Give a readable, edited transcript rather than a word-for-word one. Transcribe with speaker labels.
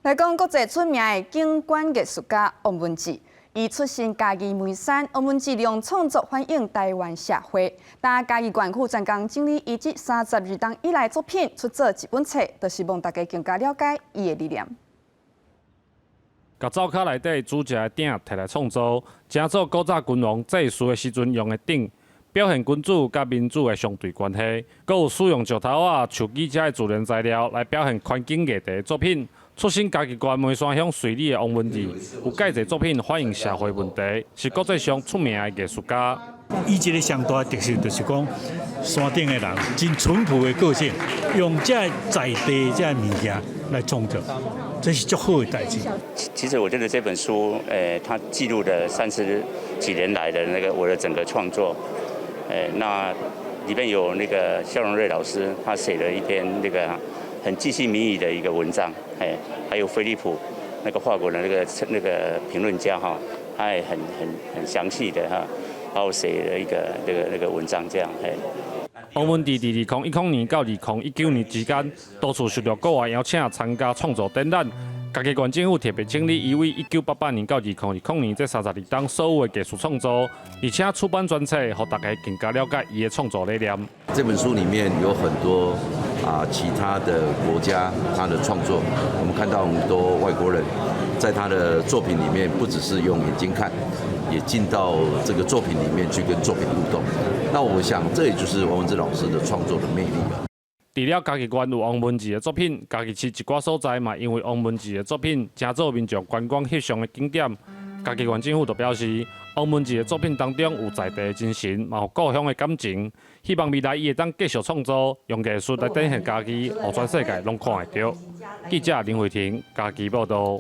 Speaker 1: 来讲国际出名的景观艺术家王文志，伊出身嘉义梅山，王文志利用创作反映台湾社会。但嘉义管区专工整理伊这32档以来作品，出做一本册，就是望大家更加了解伊的理念。
Speaker 2: 甲灶骹内底煮食的鼎摕来创作，正做古早君王祭祀的时阵用的鼎，表现君主甲民主的相对关系。阁有使用石头啊、树枝这自然材料来表现环境议题的作品。出身嘉义县梅山乡水里的王文志，有介侪作品反映社会问题，是国际上出名的艺术家。
Speaker 3: 伊一个上大的特色就是讲，山顶的人真淳朴的个性，用这在地这物件来创作，这是足好的代志。
Speaker 4: 其实我觉得这本书，它记录了30几年来的那个我的整个创作，那里面有那个肖荣瑞老师，他写了一篇那个很记细民意的一个文章，还有菲利普那个法国的那个评论家哈，他也很详细的哈，帮我写了一个那个文章这样，
Speaker 2: 王文志伫2010年到2019年之间，多次受到国外邀请参加创作展览。嘉义县政府特别整理伊为1988年到2020年这32档所有的艺术创作，而且出版专册，让大家更加了解伊的创作理念。
Speaker 5: 这本书里面有很多其他的国家他的创作，我们看到很多外国人在他的作品里面，不只是用眼睛看，也进到这个作品里面去跟作品互动。那我想，这也就是王文志老师的创作的魅力了。
Speaker 2: 除了嘉义县有王文志的作品，嘉义市一寡所在嘛，因为王文志的作品，正做民众观光翕相的景点。嘉义县政府就表示，王文志的作品当中有在地的精神，嘛有故乡的感情。希望未来伊会当继续创作，用艺术来展现嘉义，让全世界拢看会到。记者林慧婷，嘉义报道。